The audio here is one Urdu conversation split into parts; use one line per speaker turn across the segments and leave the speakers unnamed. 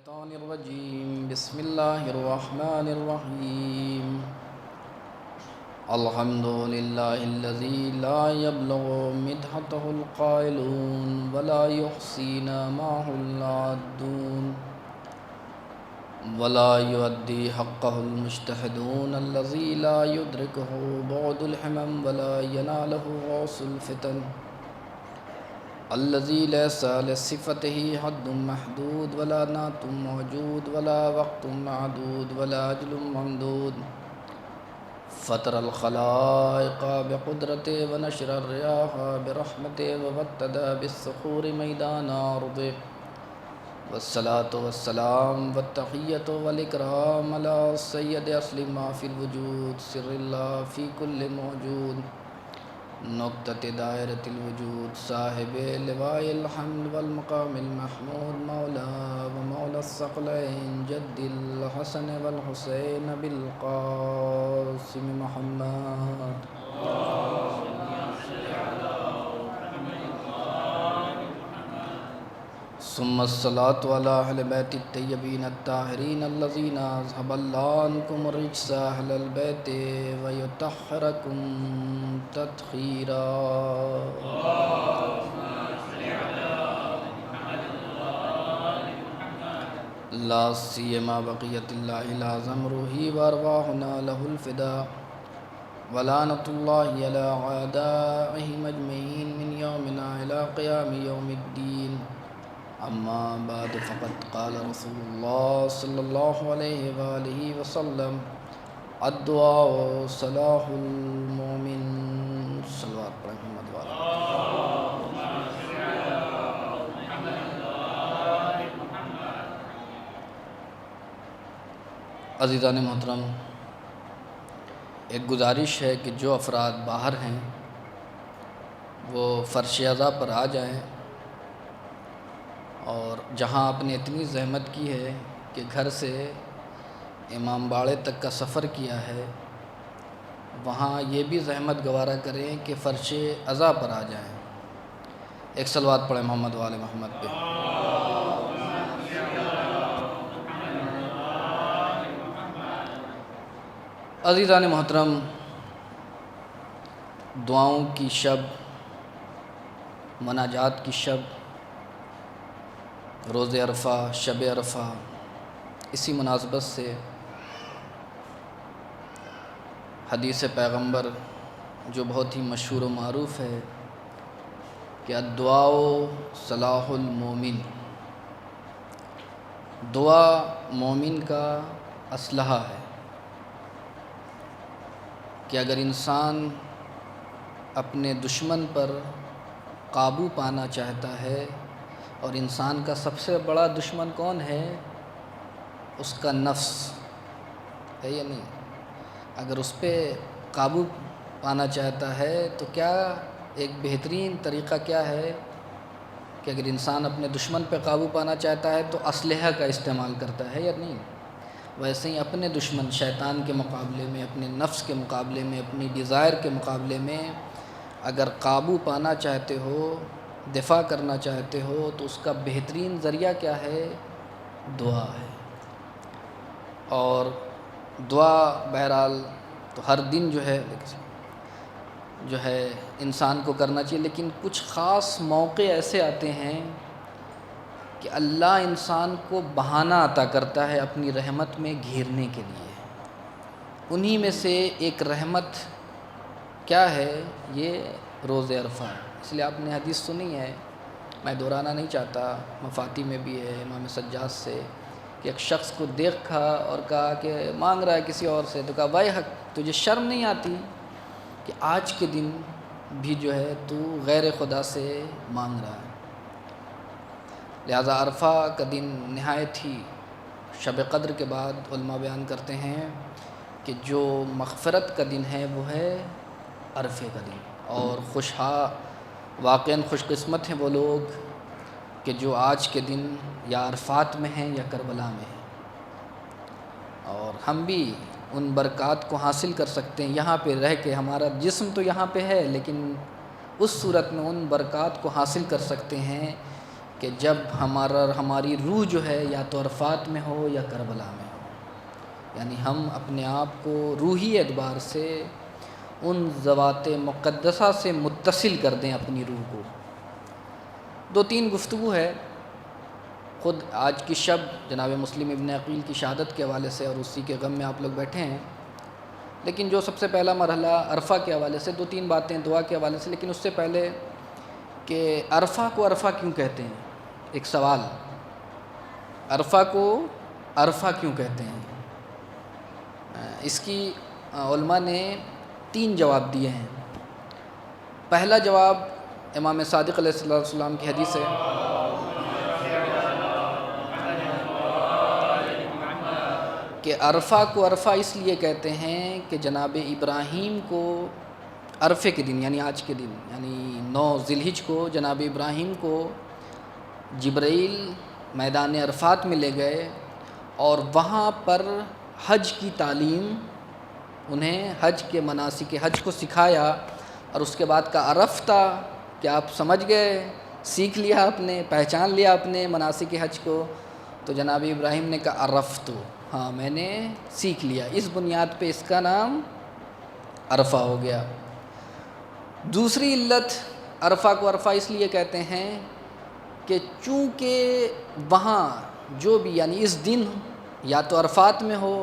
الشيطان الرجيم بسم الله الرحمن الرحيم الحمد لله الذي لا يبلغ مدحته القائلون ولا يحصينا معه العادون ولا يؤدي حقه المجتهدون الذي لا يدركه بعد الحمم ولا يناله غوص الفتن الذي ليس لصفته حد محدود ولا نعت موجود ولا وقت معدود ولا أجل ممدود فطر الخلائق بقدرته ونشر الرياح برحمته وابتدى بالصخور ميدان أرضه والصلاة والسلام والتحية والإكرام على سيد أصل ما في الوجود سر الله في كل موجود نقطة دائرة الوجود صاحب لواء الحمد والمقام المحمود مولا ومولى الثقلين جد الحسن والحسين بالقاسم محمد ثم الصلاة على أهل بيت الطيبين الطاهرين الذين أذهب الله عنكم الرجس أهل البيت ويطهركم تطهيرا لا سيما بقية الله الأعظم روحي وأرواحنا له الفداء ولعنة الله على أعدائهم أجمعين من يومنا إلى قيام يوم الدين أما بعد فقد قال رسول الله صلى الله عليه وآله وسلم الدعاء صلاح المؤمن صلوات محمد وعلى عزیزان محترم، ایک گزارش ہے کہ جو افراد باہر ہیں وہ فرش اعضاء پر آ جائیں، اور جہاں آپ نے اتنی زحمت کی ہے کہ گھر سے امام باڑے تک کا سفر کیا ہے، وہاں یہ بھی زحمت گوارا کریں کہ فرش اعضاء پر آ جائیں۔ ایک صلوات پڑھیں محمد وآل محمد پہ۔ عزیزان محترم، دعاؤں کی شب، مناجات کی شب، روز عرفہ، شب عرفہ، اسی مناسبت سے حدیث پیغمبر جو بہت ہی مشہور و معروف ہے کہ الدعاء صلاح المومن، دعا مومن کا اسلحہ ہے کہ اگر انسان اپنے دشمن پر قابو پانا چاہتا ہے، اور انسان کا سب سے بڑا دشمن کون ہے؟ اس کا نفس ہے یا نہیں؟ اگر اس پہ قابو پانا چاہتا ہے تو کیا ایک بہترین طریقہ کیا ہے کہ اگر انسان اپنے دشمن پہ قابو پانا چاہتا ہے تو اسلحہ کا استعمال کرتا ہے یا نہیں؟ ویسے ہی اپنے دشمن شیطان کے مقابلے میں، اپنے نفس کے مقابلے میں، اپنی ڈیزائر کے مقابلے میں اگر قابو پانا چاہتے ہو، دفاع کرنا چاہتے ہو، تو اس کا بہترین ذریعہ کیا ہے؟ دعا ہے۔ اور دعا بہرحال تو ہر دن جو ہے انسان کو کرنا چاہیے، لیکن کچھ خاص موقع ایسے آتے ہیں کہ اللہ انسان کو بہانہ عطا کرتا ہے اپنی رحمت میں گھیرنے کے لیے۔ انہی میں سے ایک رحمت کیا ہے؟ یہ روز عرفہ ہے۔ اس لیے آپ نے حدیث سنی ہے، میں دہرانا نہیں چاہتا، مفاتی میں بھی ہے امام سجاد سے، کہ ایک شخص کو دیکھا اور کہا کہ مانگ رہا ہے کسی اور سے، تو کہا وائے حق، تجھے شرم نہیں آتی کہ آج کے دن بھی جو ہے تو غیر خدا سے مانگ رہا ہے؟ لہذا عرفہ کا دن نہایت ہی شب قدر کے بعد علماء بیان کرتے ہیں کہ جو مغفرت کا دن ہے وہ ہے عرفے کا دن، اور واقعاً خوش قسمت ہیں وہ لوگ کہ جو آج کے دن یا عرفات میں ہیں یا کربلا میں ہیں، اور ہم بھی ان برکات کو حاصل کر سکتے ہیں یہاں پہ رہ کے۔ ہمارا جسم تو یہاں پہ ہے، لیکن اس صورت میں ان برکات کو حاصل کر سکتے ہیں کہ جب ہماری روح جو ہے یا تو عرفات میں ہو یا کربلا میں ہو، یعنی ہم اپنے آپ کو روحی اعتبار سے ان ذوات مقدسہ سے متصل کر دیں اپنی روح کو۔ 2-3 گفتگو ہے خود آج کی شب جناب مسلم ابن عقیل کی شہادت کے حوالے سے، اور اسی کے غم میں آپ لوگ بیٹھے ہیں، لیکن جو سب سے پہلا مرحلہ عرفہ کے حوالے سے 2-3 باتیں دعا کے حوالے سے، لیکن اس سے پہلے کہ عرفہ کو عرفہ کیوں کہتے ہیں؟ ایک سوال، عرفہ کو عرفہ کیوں کہتے ہیں؟ اس کی علماء نے 3 جواب دیے ہیں۔ پہلا جواب امام صادق علیہ السلام کی حدیث ہے کہ عرفہ کو عرفہ اس لیے کہتے ہیں کہ جناب ابراہیم کو عرفے کے دن، یعنی آج کے دن، یعنی 9 ذی الحجہ کو جناب ابراہیم کو جبرائیل میدان عرفات میں لے گئے اور وہاں پر حج کی تعلیم، انہیں حج کے مناسک حج کو سکھایا، اور اس کے بعد کا عرفتہ کہ آپ سمجھ گئے، سیکھ لیا آپ نے، پہچان لیا آپ نے مناسک حج کو، تو جناب ابراہیم نے کہا عرفتو، ہاں میں نے سیکھ لیا، اس بنیاد پہ اس کا نام عرفہ ہو گیا۔ دوسری علت عرفہ کو عرفہ اس لیے کہتے ہیں کہ چونکہ وہاں جو بھی، یعنی اس دن یا تو عرفات میں ہو،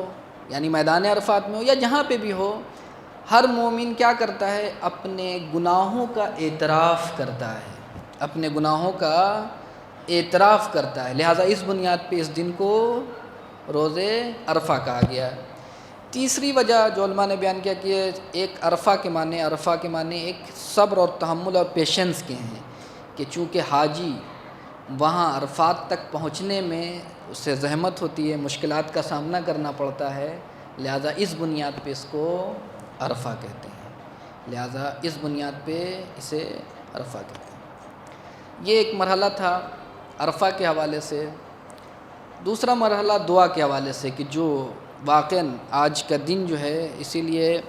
یعنی میدان عرفات میں ہو، یا جہاں پہ بھی ہو، ہر مومن کیا کرتا ہے؟ اپنے گناہوں کا اعتراف کرتا ہے، اپنے گناہوں کا اعتراف کرتا ہے، لہٰذا اس بنیاد پہ اس دن کو روز عرفہ کہا گیا۔ تیسری وجہ جو علماء نے بیان کیا کہ ایک عرفہ کے معنی ایک صبر اور تحمل اور پیشنس کے ہیں، کہ چونکہ حاجی وہاں عرفات تک پہنچنے میں اسے زحمت ہوتی ہے، مشکلات کا سامنا کرنا پڑتا ہے، لہٰذا اس بنیاد پہ اس کو عرفہ کہتے ہیں، لہٰذا اس بنیاد پہ اسے عرفہ کہتے ہیں۔ یہ ایک مرحلہ تھا عرفہ کے حوالے سے۔ دوسرا مرحلہ دعا کے حوالے سے، کہ جو واقعاً آج کا دن جو ہے، اسی لیے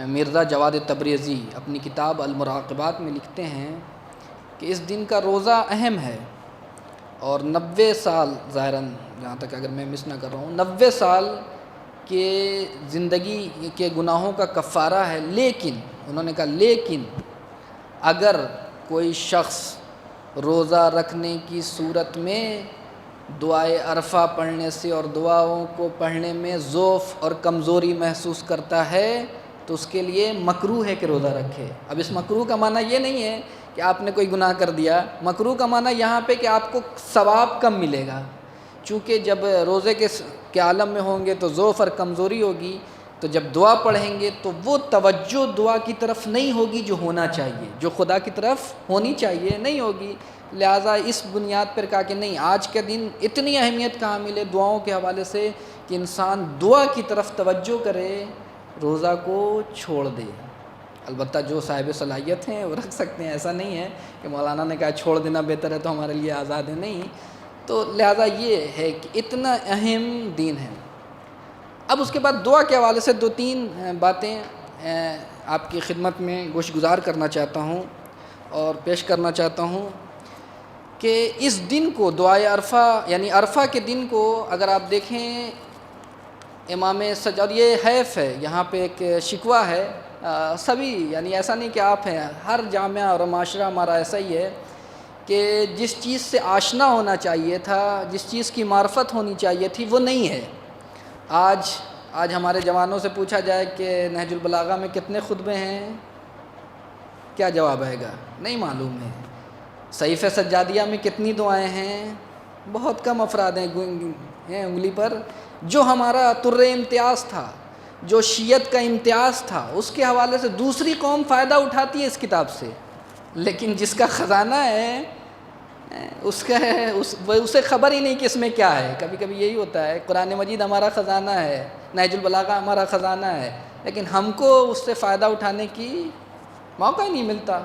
مرزا جواد تبریزی اپنی کتاب المراقبات میں لکھتے ہیں کہ اس دن کا روزہ اہم ہے، اور 90 سال ظاہراً، جہاں تک اگر میں مس نہ کر رہا ہوں، 90 سال کے زندگی کے گناہوں کا کفارہ ہے، لیکن انہوں نے کہا لیکن اگر کوئی شخص روزہ رکھنے کی صورت میں دعائے عرفہ پڑھنے سے اور دعاؤں کو پڑھنے میں ضعف اور کمزوری محسوس کرتا ہے تو اس کے لیے مکروہ ہے کہ روزہ رکھے۔ اب اس مکروہ کا معنی یہ نہیں ہے کہ آپ نے کوئی گناہ کر دیا، مکروہ کا معنی یہاں پہ کہ آپ کو ثواب کم ملے گا، چونکہ جب روزے کے عالم میں ہوں گے تو ضعف اور کمزوری ہوگی، تو جب دعا پڑھیں گے تو وہ توجہ دعا کی طرف نہیں ہوگی جو ہونا چاہیے، جو خدا کی طرف ہونی چاہیے نہیں ہوگی، لہٰذا اس بنیاد پر کہا کہ نہیں، آج کے دن اتنی اہمیت کہاں ملے دعاؤں کے حوالے سے کہ انسان دعا کی طرف توجہ کرے، روزہ کو چھوڑ دے۔ البتہ جو صاحب صلاحیت ہیں وہ رکھ سکتے ہیں، ایسا نہیں ہے کہ مولانا نے کہا چھوڑ دینا بہتر ہے تو ہمارے لیے آزاد ہے، نہیں، تو لہٰذا یہ ہے کہ اتنا اہم دین ہے۔ اب اس کے بعد دعا کے حوالے سے 2-3 باتیں آپ کی خدمت میں گوش گزار کرنا چاہتا ہوں اور پیش کرنا چاہتا ہوں کہ اس دن کو دعائے عرفہ، یعنی عرفہ کے دن کو اگر آپ دیکھیں امام سجاد، یہ حیف ہے، یہاں پہ ایک شکوہ ہے سبھی، یعنی ایسا نہیں کہ آپ ہیں، ہر جامعہ اور معاشرہ ہمارا ایسا ہی ہے کہ جس چیز سے آشنا ہونا چاہیے تھا، جس چیز کی معرفت ہونی چاہیے تھی، وہ نہیں ہے۔ آج ہمارے جوانوں سے پوچھا جائے کہ نہج البلاغہ میں کتنے خطبے ہیں، کیا جواب آئے گا؟ نہیں معلوم ہے۔ صحیفہ سجادیہ میں کتنی دعائیں ہیں، بہت کم افراد ہیں انگلی پر۔ جو ہمارا طر امتیاز تھا، جو شیعت کا امتیاز تھا، اس کے حوالے سے دوسری قوم فائدہ اٹھاتی ہے اس کتاب سے، لیکن جس کا خزانہ ہے اسے خبر ہی نہیں کہ اس میں کیا ہے۔ کبھی کبھی یہی ہوتا ہے، قرآن مجید ہمارا خزانہ ہے، نہج البلاغہ ہمارا خزانہ ہے، لیکن ہم کو اس سے فائدہ اٹھانے کی موقع ہی نہیں ملتا۔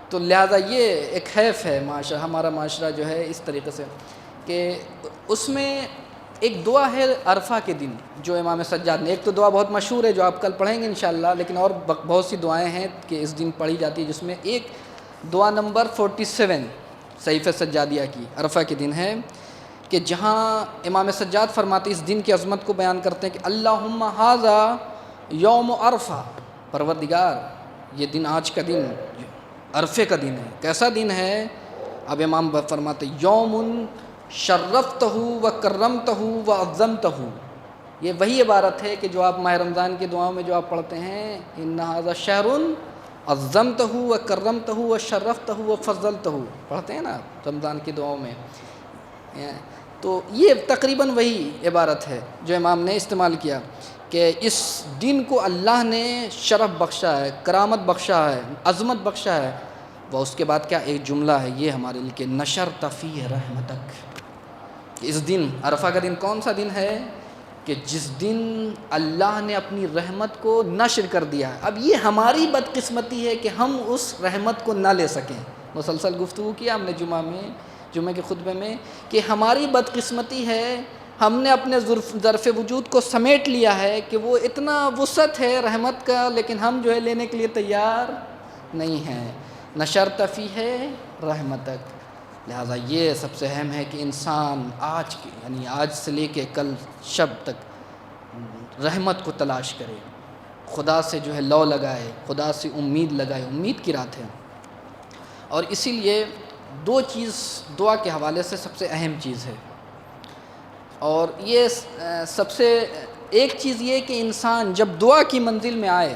تو لہٰذا یہ ایک حیف ہے ہمارا معاشرہ جو ہے اس طریقے سے، کہ اس میں ایک دعا ہے عرفہ کے دن جو امام سجاد نے، ایک تو دعا بہت مشہور ہے جو آپ کل پڑھیں گے انشاءاللہ، لیکن اور بہت سی دعائیں ہیں کہ اس دن پڑھی جاتی ہے، جس میں ایک دعا نمبر 47 صحیفہ سجادیہ کی، عرفہ کے دن ہے، کہ جہاں امام سجاد فرماتے اس دن کی عظمت کو بیان کرتے ہیں کہ اللہم ھذا یوم عرفہ، پروردگار یہ دن، آج کا دن عرفے کا دن ہے، کیسا دن ہے؟ اب امام فرماتے یوم شرفتہ و کرمتہ و عظمتہ، یہ وہی عبارت ہے کہ جو آپ ماہ رمضان کی دعاؤں میں جو آپ پڑھتے ہیں، ان ھذا شہر عظمتہ و کرمتہ و شرفتہ و فضلتہ، پڑھتے ہیں نا رمضان کی دعاؤں میں، تو یہ تقریباً وہی عبارت ہے جو امام نے استعمال کیا کہ اس دن کو اللہ نے شرف بخشا ہے، کرامت بخشا ہے، عظمت بخشا ہے۔ وہ اس کے بعد کیا ایک جملہ ہے یہ ہمارے لیے کہ نشرت فیہ رحمتک، اس دن عرفہ کا دن کون سا دن ہے کہ جس دن اللہ نے اپنی رحمت کو نشر کر دیا ہے۔ اب یہ ہماری بدقسمتی ہے کہ ہم اس رحمت کو نہ لے سکیں، مسلسل گفتگو کیا ہم نے جمعے کے خطبے میں کہ ہماری بدقسمتی ہے، ہم نے اپنے ظرف وجود کو سمیٹ لیا ہے کہ وہ اتنا وسعت ہے رحمت کا، لیکن ہم جو ہے لینے کے لیے تیار نہیں ہیں۔ نشرت فیہ رحمتک، لہٰذا یہ سب سے اہم ہے کہ انسان آج سے لے کے کل شب تک رحمت کو تلاش کرے، خدا سے جو ہے لو لگائے، خدا سے امید لگائے، امید کی رات ہے۔ اور اسی لیے دو چیز دعا کے حوالے سے سب سے اہم چیز ہے، اور یہ سب سے ایک چیز یہ کہ انسان جب دعا کی منزل میں آئے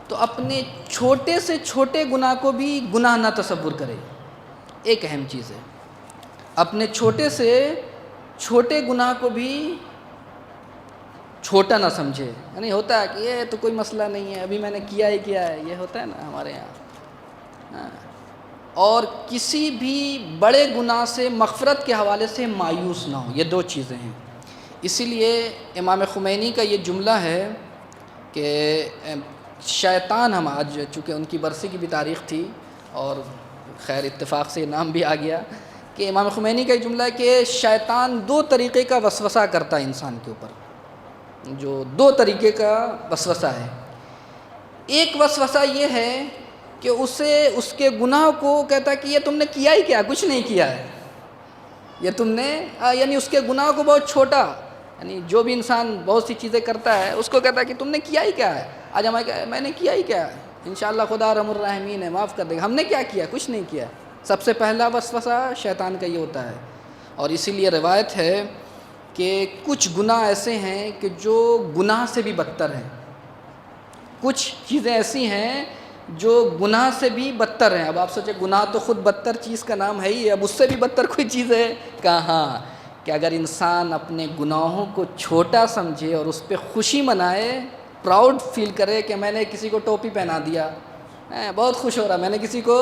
تو اپنے چھوٹے سے چھوٹے گناہ کو بھی گناہ نہ تصور کرے، ایک اہم چیز ہے، اپنے چھوٹے سے چھوٹے گناہ کو بھی چھوٹا نہ سمجھے، یعنی ہوتا ہے کہ یہ تو کوئی مسئلہ نہیں ہے، ابھی میں نے کیا ہی کیا ہے، یہ ہوتا ہے نا ہمارے یہاں، اور کسی بھی بڑے گناہ سے مغفرت کے حوالے سے مایوس نہ ہو، یہ دو چیزیں ہیں۔ اسی لیے امام خمینی کا یہ جملہ ہے کہ شیطان، ہم آج چونکہ ان کی برسی کی بھی تاریخ تھی اور خیر اتفاق سے نام بھی آ گیا، کہ امام خمینی کا یہ جملہ ہے کہ شیطان دو طریقے کا وسوسہ کرتا ہے انسان کے اوپر، جو دو طریقے کا وسوسہ ہے۔ ایک وسوسہ یہ ہے کہ اسے اس کے گناہ کو کہتا ہے کہ یہ تم نے کیا ہی کیا، کچھ نہیں کیا ہے، یہ تم نے یعنی اس کے گناہ کو بہت چھوٹا، یعنی جو بھی انسان بہت سی چیزیں کرتا ہے اس کو کہتا ہے کہ تم نے کیا ہی کیا ہے، آج ہمیں کہا میں نے کیا ہی کیا ہے، انشاءاللہ خدا رحم الرحمین ہے، معاف کر دے گا، ہم نے کیا کیا، کچھ نہیں کیا۔ سب سے پہلا وسوسہ شیطان کا یہ ہوتا ہے، اور اسی لیے روایت ہے کہ کچھ گناہ ایسے ہیں کہ جو گناہ سے بھی بدتر ہیں، کچھ چیزیں ایسی ہیں جو گناہ سے بھی بدتر ہیں۔ اب آپ سوچیں گناہ تو خود بدتر چیز کا نام ہے ہی، اب اس سے بھی بدتر کوئی چیز ہے کہاں؟ کہ اگر انسان اپنے گناہوں کو چھوٹا سمجھے اور اس پہ خوشی منائے، پراؤڈ فیل کرے کہ میں نے کسی کو ٹوپی پہنا دیا، بہت خوش ہو رہا، میں نے کسی کو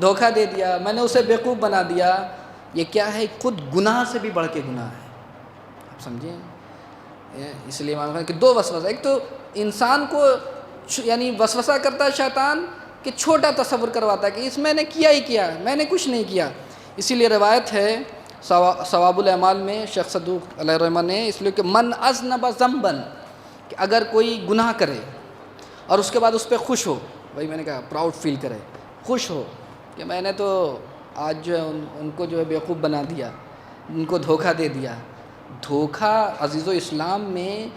دھوکہ دے دیا، میں نے اسے بیوقوف بنا دیا، یہ کیا ہے؟ خود گناہ سے بھی بڑھ کے گناہ ہے، آپ سمجھیں؟ اس لیے مانگا کہ دو وسوسہ، ایک تو انسان کو یعنی وسوسہ کرتا ہے شیطان کہ چھوٹا تصور کرواتا ہے کہ اس میں نے کیا ہی کیا، میں نے کچھ نہیں کیا۔ اسی لیے روایت ہے ثواب الاعمال میں شیخ صدوق علیہ الرحمہ نے، اس لیے کہ من اذنب ذنبا، کہ اگر کوئی گناہ کرے اور اس کے بعد اس پہ خوش ہو، وہی میں نے کہا پراؤڈ فیل کرے، خوش ہو کہ میں نے تو آج جو ہے ان کو جو ہے بیوقوف بنا دیا، ان کو دھوکہ دے دیا۔ دھوکہ عزیز و اسلام میں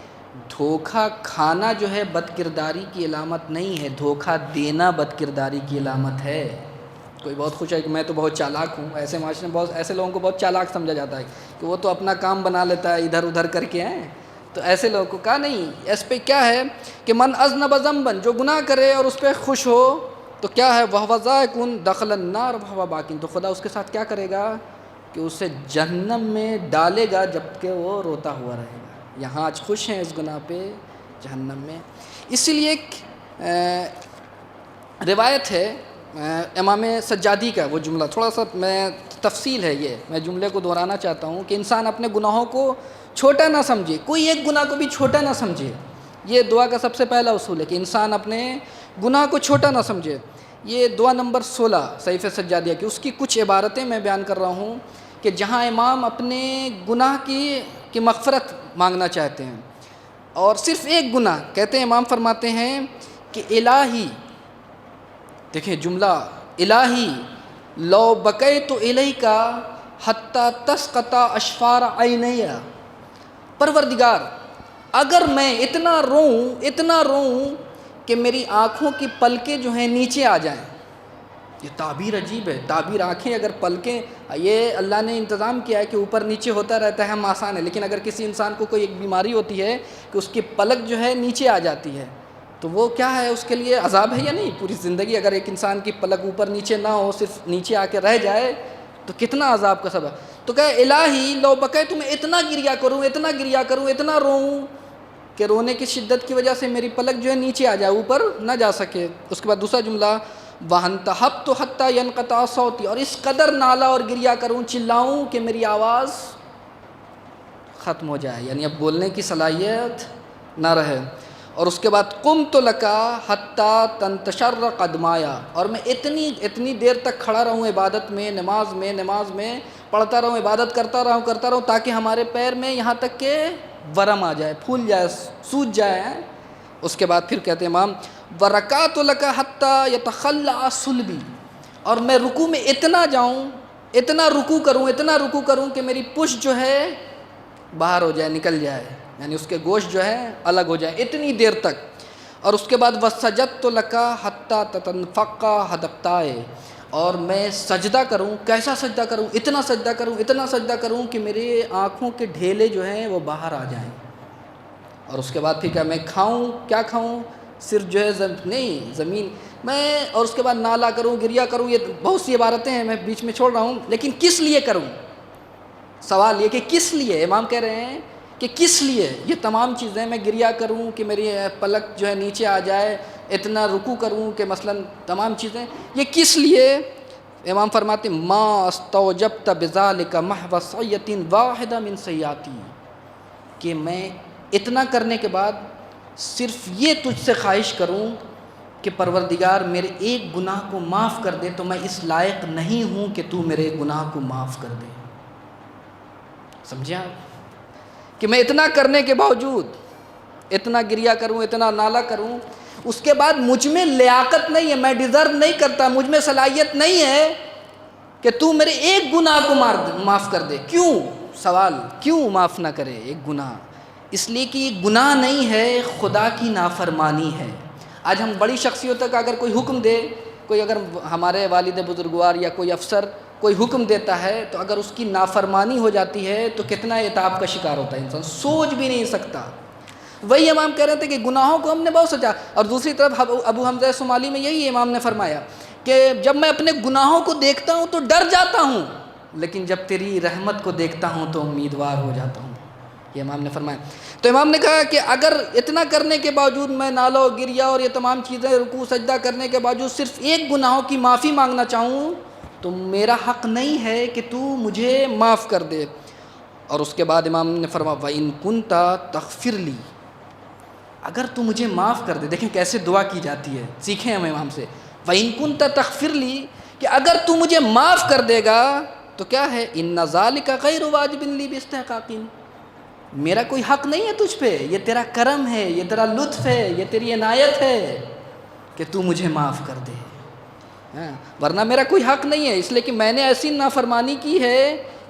دھوکہ کھانا جو ہے بد کرداری کی علامت نہیں ہے، دھوکہ دینا بد کرداری کی علامت ہے۔ کوئی بہت خوش ہے کہ میں تو بہت چالاک ہوں، ایسے معاشرے میں بہت ایسے لوگوں کو بہت چالاک سمجھا جاتا ہے کہ وہ تو اپنا کام بنا لیتا ہے ادھر ادھر کر کے ہیں، تو ایسے لوگوں کو کہا نہیں، اس پہ کیا ہے کہ من اذنب ذنبا، جو گناہ کرے اور اس پہ خوش ہو تو کیا ہے، وَهُوَ ذَائِقٌ دَخَلَ النَّارَ وَهُوَ بَاقٍ، تو خدا اس کے ساتھ کیا کرے گا کہ اسے جہنم میں ڈالے گا جبکہ وہ روتا ہوا رہے گا، یہاں آج خوش ہیں اس گناہ پہ، جہنم میں۔ اسی لیے ایک روایت ہے امام سجادی کا، وہ جملہ تھوڑا سا میں تفصیل ہے، یہ میں جملے کو دہرانا چاہتا ہوں کہ انسان اپنے گناہوں کو چھوٹا نہ سمجھے، کوئی ایک گناہ کو بھی چھوٹا نہ سمجھے، یہ دعا کا سب سے پہلا اصول ہے کہ انسان اپنے گناہ کو چھوٹا نہ سمجھے۔ یہ دعا نمبر 16 صحیفہ سجادیہ کی، اس کی کچھ عبارتیں میں بیان کر رہا ہوں کہ جہاں امام اپنے گناہ کی مغفرت مانگنا چاہتے ہیں، اور صرف ایک گناہ کہتے ہیں، امام فرماتے ہیں کہ الہی، دیکھیں جملہ، الہی لو بکیت الیک حتی تسقط اشفار عینی، پروردگار اگر میں اتنا روؤں کہ میری آنکھوں کی پلکیں جو ہیں نیچے آ جائیں. یہ تعبیر عجیب ہے. تعبیر آنکھیں اگر پلکیں، یہ اللہ نے انتظام کیا ہے کہ اوپر نیچے ہوتا رہتا ہے، ہم آسان ہے. لیکن اگر کسی انسان کو کوئی ایک بیماری ہوتی ہے کہ اس کی پلک جو ہے نیچے آ جاتی ہے، تو وہ کیا ہے، اس کے لیے عذاب ہے یا نہیں؟ پوری زندگی اگر ایک انسان کی پلک اوپر نیچے نہ ہو، صرف نیچے آ کے رہ جائے، تو کتنا عذاب کا سبب. تو کہا الہی لو بکیت، میں اتنا گریا کروں، اتنا روؤں کہ رونے کی شدت کی وجہ سے میری پلک جو ہے نیچے آ جائے، اوپر نہ جا سکے. اس کے بعد دوسرا جملہ وَانْتَحَبْتُ حَتَّى يَنْقَطَعَ صَوْتِي، اور اس قدر نالا اور گریا کروں، چلاؤں کہ میری آواز ختم ہو جائے، یعنی اب بولنے کی صلاحیت نہ رہے. اور اس کے بعد قُمْتُ لَكَ حَتَّى تَنْتَشَرَّ قَدْمَايَ، اور میں اتنی دیر تک کھڑا رہوں عبادت میں، نماز میں پڑھتا رہوں، عبادت کرتا رہوں تاکہ ہمارے پیر میں یہاں تک کہ ورم آ جائے، پھول جائے، سوج جائے. اس کے بعد پھر کہتے ہیں امام وَرَكَعْتُ لَكَ حَتَّى يَتَخَلَّعَ صُلْبِي، اور میں رکوع میں اتنا جاؤں، اتنا رکوع کروں کہ میری پشت جو ہے باہر ہو جائے، نکل جائے، یعنی اس کے گوشت جو ہے الگ ہو جائے، اتنی دیر تک. اور اس کے بعد وَسَجَدْتُ لَكَ حَتَّى تَتَنْفَقَّ حَدَقْتَايَ، اور میں سجدہ کروں. کیسا سجدہ کروں؟ اتنا سجدہ کروں کہ میرے آنکھوں کے ڈھیلے جو ہیں وہ باہر آ جائیں. اور اس کے بعد پھر میں کیا کھاؤں؟ صرف جو ہے زمین میں. اور اس کے بعد نالا کروں، گریا کروں. یہ بہت سی عبارتیں ہیں، میں بیچ میں چھوڑ رہا ہوں. لیکن کس لیے کروں؟ سوال یہ کہ کس لیے؟ امام کہہ رہے ہیں کہ کس لیے یہ تمام چیزیں؟ میں گریا کروں کہ میری پلک جو ہے نیچے آ جائے، اتنا رکوع کروں کہ مثلا تمام چیزیں، یہ کس لیے؟ امام فرماتے ہیں ما استوجبت بذلک محو سیئۃ واحدہ من سیئاتی، کہ میں اتنا کرنے کے بعد صرف یہ تجھ سے خواہش کروں کہ پروردگار میرے ایک گناہ کو معاف کر دے، تو میں اس لائق نہیں ہوں کہ تو میرے گناہ کو معاف کر دے. سمجھے آپ؟ کہ میں اتنا کرنے کے باوجود، اتنا گریا کروں، اتنا نالا کروں، اس کے بعد مجھ میں لیاقت نہیں ہے، میں ڈیزرو نہیں کرتا، مجھ میں صلاحیت نہیں ہے کہ تو میرے ایک گناہ کو معاف کر دے. کیوں؟ سوال کیوں معاف نہ کرے ایک گناہ؟ اس لیے کہ یہ گناہ نہیں ہے، خدا کی نافرمانی ہے. آج ہم بڑی شخصیتوں کا اگر کوئی حکم دے، کوئی اگر ہمارے والد بزرگوار یا کوئی افسر کوئی حکم دیتا ہے، تو اگر اس کی نافرمانی ہو جاتی ہے تو کتنا عتاب کا شکار ہوتا ہے انسان، سوچ بھی نہیں سکتا. وہی امام کہہ رہے تھے کہ گناہوں کو ہم نے بہت سوچا. اور دوسری طرف ابو حمزہ صومالی میں یہی امام نے فرمایا کہ جب میں اپنے گناہوں کو دیکھتا ہوں تو ڈر جاتا ہوں، لیکن جب تیری رحمت کو دیکھتا ہوں تو امیدوار ہو جاتا ہوں. یہ امام نے فرمایا. تو امام نے کہا کہ اگر اتنا کرنے کے باوجود میں نالا و گریا اور یہ تمام چیزیں رکوع سجدہ کرنے کے باوجود صرف ایک گناہوں کی معافی مانگنا چاہوں، تو میرا حق نہیں ہے کہ تو مجھے معاف کر دے. اور اس کے بعد امام نے فرمایا وَإِن كُنْتَ تَغْفِرْ لِي، اگر تو مجھے معاف کر دے. دیکھیں کیسے دعا کی جاتی ہے، سیکھیں ہم امام سے. وَإِن كُنْتَ تَغْفِرْ لِي، کہ اگر تو مجھے معاف کر دے گا تو کیا ہے، إِنَّ ذَلِكَ غَيْرُ وَاجِبٍ لِي بِاسْتِحْقَاقٍ، میرا کوئی حق نہیں ہے تجھ پہ، یہ تیرا کرم ہے، یہ تیرا لطف ہے، یہ تیری عنایت ہے کہ تو مجھے معاف کر دے. ورنہ میرا کوئی حق نہیں ہے، اس لیے کہ میں نے ایسی نافرمانی کی ہے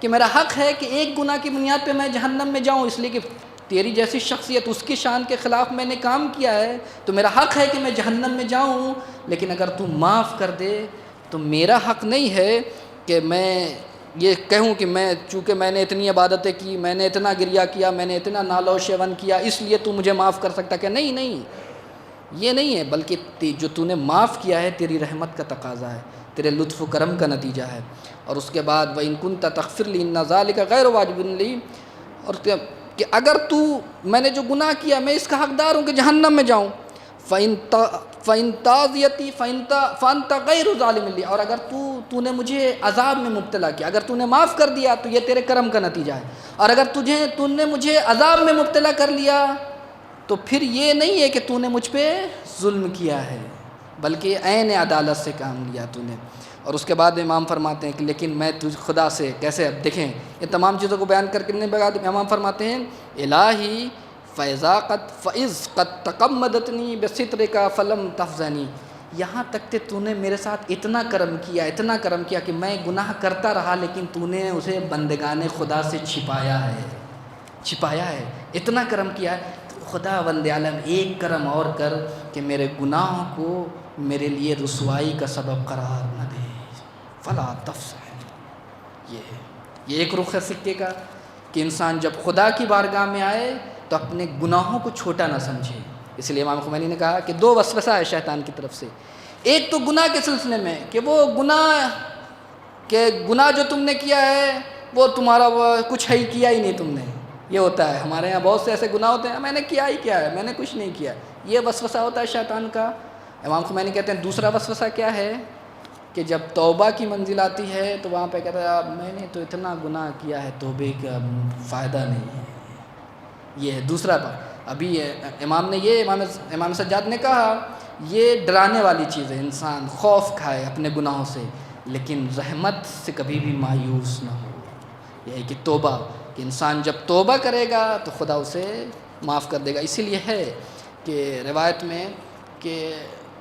کہ میرا حق ہے کہ ایک گناہ کی بنیاد پہ میں جہنم میں جاؤں. اس لیے کہ تیری جیسی شخصیت، اس کی شان کے خلاف میں نے کام کیا ہے، تو میرا حق ہے کہ میں جہنم میں جاؤں. لیکن اگر تو معاف کر دے تو میرا حق نہیں ہے کہ میں یہ کہوں کہ چونکہ میں نے اتنی عبادتیں کی، میں نے اتنا گریا کیا، میں نے اتنا نالہ و شیون کیا، اس لیے تو مجھے معاف کر سکتا. کہ نہیں، یہ نہیں ہے، بلکہ جو تو نے معاف کیا ہے تیری رحمت کا تقاضا ہے، تیرے لطف و کرم کا نتیجہ ہے. اور اس کے بعد وَإِن كُنْتَ تَغْفِرْ لِي إِنَّ ذَلِكَ غَيْرُ وَاجِبٍ لِي، اور کہ اگر میں نے جو گناہ کیا میں اس کا حقدار ہوں کہ جہنم میں جاؤں. فَإِن تَعْزِيَتِي فَأَنْتَ غَيْرُ ظَالِمٍ لِي، اور اگر تو نے مجھے عذاب میں مبتلا کیا، اگر تو نے معاف کر دیا تو یہ تیرے کرم کا نتیجہ ہے. اور اگر تو نے مجھے عذاب میں مبتلا کر لیا تو پھر یہ نہیں ہے کہ تو نے مجھ پہ ظلم کیا ہے، بلکہ عین عدالت سے کام لیا تو نے. اور اس کے بعد امام فرماتے ہیں کہ لیکن میں خدا سے کیسے، اب دیکھیں یہ تمام چیزوں کو بیان کرنے کے بعد امام فرماتے ہیں الہی فَإِذْ قَدْ تَقَمَّدْتَنِي بِسِتْرِكَ فَلَمْ تَفْزَنِي، یہاں تک کہ تو نے میرے ساتھ اتنا کرم کیا کہ میں گناہ کرتا رہا لیکن تو نے اسے بندگان خدا سے چھپایا ہے، اتنا کرم کیا ہے۔ خدا بند عالم ایک کرم اور کر کہ میرے گناہوں کو میرے لیے رسوائی کا سبب قرار نہ دے، فلا تفضح۔ یہ ایک رخ ہے سکے کا کہ انسان جب خدا کی بارگاہ میں آئے تو اپنے گناہوں کو چھوٹا نہ سمجھے۔ اس لیے امام خمینی نے کہا کہ دو وسوسہ ہے شیطان کی طرف سے، ایک تو گناہ کے سلسلے میں کہ وہ گناہ جو تم نے کیا ہے وہ تمہارا کچھ ہے کیا ہی نہیں تم نے، یہ ہوتا ہے ہمارے یہاں بہت سے ایسے گناہ ہوتے ہیں میں نے کیا ہی کیا ہے، میں نے کچھ نہیں کیا، یہ وسوسہ ہوتا ہے شیطان کا۔ امام خمینی کہتے ہیں دوسرا وسوسہ کیا ہے کہ جب توبہ کی منزل آتی ہے تو وہاں پہ کہتا ہے میں نے تو اتنا گناہ کیا ہے، توبے کا فائدہ نہیں ہے۔ یہ ہے دوسرا بات۔ ابھی امام سجاد نے کہا یہ ڈرانے والی چیز ہے، انسان خوف کھائے اپنے گناہوں سے لیکن رحمت سے کبھی بھی مایوس نہ ہو۔ یہ ہے کہ توبہ، کہ انسان جب توبہ کرے گا تو خدا اسے معاف کر دے گا۔ اسی لیے ہے کہ روایت میں کہ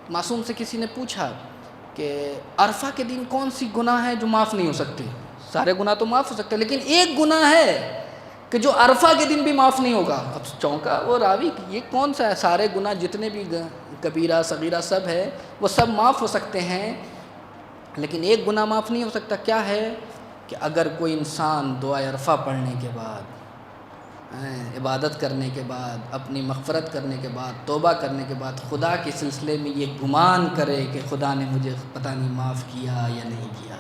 معصوم سے کسی نے پوچھا کہ عرفہ کے دن کون سی گناہ ہے جو معاف نہیں ہو سکتے؟ سارے گناہ تو معاف ہو سکتے ہیں لیکن ایک گناہ ہے کہ جو عرفہ کے دن بھی معاف نہیں ہوگا۔ اب چونکا وہ راوی یہ کون سا ہے؟ سارے گناہ جتنے بھی کبیرہ صغیرہ سب ہے وہ سب معاف ہو سکتے ہیں لیکن ایک گناہ معاف نہیں ہو سکتا۔ کیا ہے کہ اگر کوئی انسان دعائے عرفہ پڑھنے کے بعد، عبادت کرنے کے بعد، اپنی مغفرت کرنے کے بعد، توبہ کرنے کے بعد خدا کے سلسلے میں یہ گمان کرے کہ خدا نے مجھے پتہ نہیں معاف کیا یا نہیں کیا،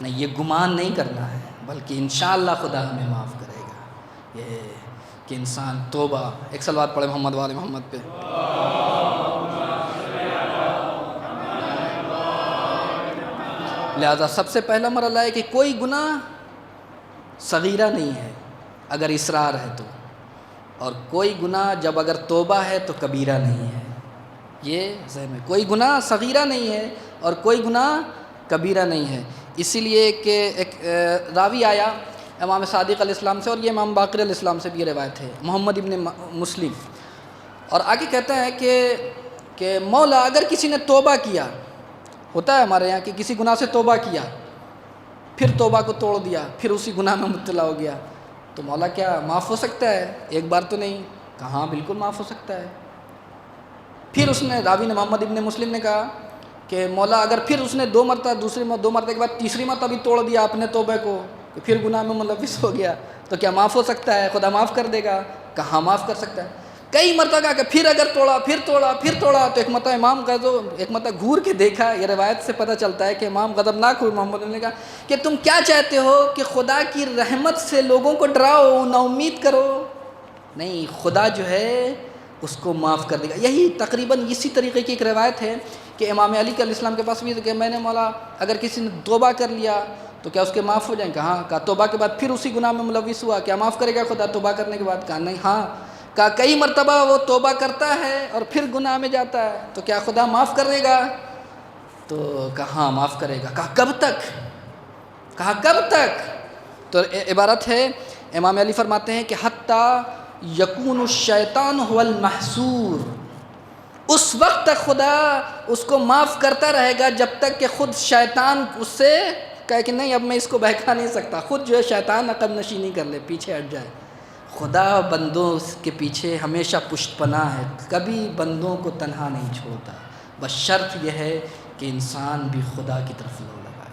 نہیں، یہ گمان نہیں کرنا ہے بلکہ انشاءاللہ خدا ہمیں معاف کرے گا۔ یہ کہ انسان توبہ، ایک صلوات پڑھے محمد وآل محمد پہ۔ لہذا سب سے پہلا مرحلہ ہے کہ کوئی گناہ صغیرہ نہیں ہے اگر اصرار ہے تو، اور کوئی گناہ جب اگر توبہ ہے تو کبیرہ نہیں ہے۔ یہ ذہن میں، کوئی گناہ صغیرہ نہیں ہے اور کوئی گناہ کبیرہ نہیں ہے۔ اسی لیے کہ ایک راوی آیا امام صادق علیہ السلام سے، اور یہ امام باقر علیہ السلام سے بھی یہ روایت ہے، محمد ابن مسلم، اور آگے کہتا ہے کہ مولا اگر کسی نے توبہ کیا، ہوتا ہے ہمارے یہاں کہ کسی گناہ سے توبہ کیا پھر توبہ کو توڑ دیا پھر اسی گناہ میں مبتلا ہو گیا تو مولا کیا معاف ہو سکتا ہے؟ ایک بار تو نہیں، کہاں بالکل معاف ہو سکتا ہے۔ پھر اس نے راوی نے محمد ابن مسلم نے کہا کہ مولا اگر پھر اس نے دو مرتبہ کے بعد تیسری مرتبہ بھی توڑ دیا اپنے توبہ کو کہ پھر گناہ میں ملوث ہو گیا تو کیا معاف ہو سکتا ہے؟ خدا معاف کر دے گا؟ کہاں معاف کر سکتا ہے؟ کئی مرتبہ کہا کہ پھر اگر توڑا تو ایک مرتبہ گھور کے دیکھا، یہ روایت سے پتہ چلتا ہے کہ امام غضبناک ہوئے، محمد نے کہا کہ تم کیا چاہتے ہو کہ خدا کی رحمت سے لوگوں کو ڈراؤ، نا امید کرو؟ نہیں، خدا جو ہے اس کو معاف کر دے گا۔ یہی تقریباً اسی طریقے کی ایک روایت ہے کہ امام علی علیہ السلام کے پاس بھی کہ میں نے مولا اگر کسی نے توبہ کر لیا تو کیا اس کے معاف ہو جائیں؟ کہا توبہ کے بعد پھر اسی گناہ میں ملوث ہوا، کیا معاف کرے گا خدا توبہ کرنے کے بعد؟ کہا نہیں، ہاں۔ کہا کئی مرتبہ وہ توبہ کرتا ہے اور پھر گناہ میں جاتا ہے تو کیا خدا معاف کرے گا؟ تو کہاں معاف کرے گا؟ کہا کب تک؟ تو عبارت ہے، امام علی فرماتے ہیں کہ حتیٰ یکون الشیطان هو المحصور، اس وقت تک خدا اس کو معاف کرتا رہے گا جب تک کہ خود شیطان اس سے کہے کہ نہیں اب میں اس کو بہکا نہیں سکتا، خود جو ہے شیطان عقب نشینی کر لے، پیچھے ہٹ جائے۔ خدا بندوں کے پیچھے ہمیشہ پشت پناہ ہے، کبھی بندوں کو تنہا نہیں چھوڑتا، بس شرط یہ ہے کہ انسان بھی خدا کی طرف لو لگائے۔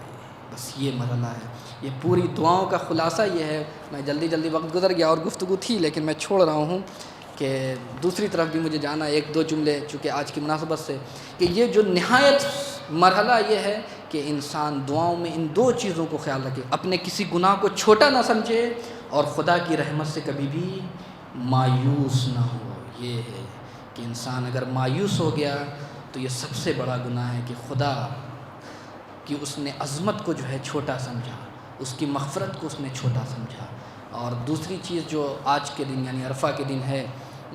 بس یہ مرحلہ ہے، یہ پوری دعاؤں کا خلاصہ یہ ہے۔ میں جلدی وقت گزر گیا اور گفتگو تھی لیکن میں چھوڑ رہا ہوں کہ دوسری طرف بھی مجھے جانا، ایک دو جملے چونکہ آج کی مناسبت سے، کہ یہ جو نہایت مرحلہ یہ ہے کہ انسان دعاؤں میں ان دو چیزوں کو خیال رکھے، اپنے کسی گناہ کو چھوٹا نہ سمجھے اور خدا کی رحمت سے کبھی بھی مایوس نہ ہو۔ یہ ہے کہ انسان اگر مایوس ہو گیا تو یہ سب سے بڑا گناہ ہے کہ خدا کی اس نے عظمت کو جو ہے چھوٹا سمجھا، اس کی مغفرت کو اس نے چھوٹا سمجھا۔ اور دوسری چیز جو آج کے دن یعنی عرفہ کے دن ہے،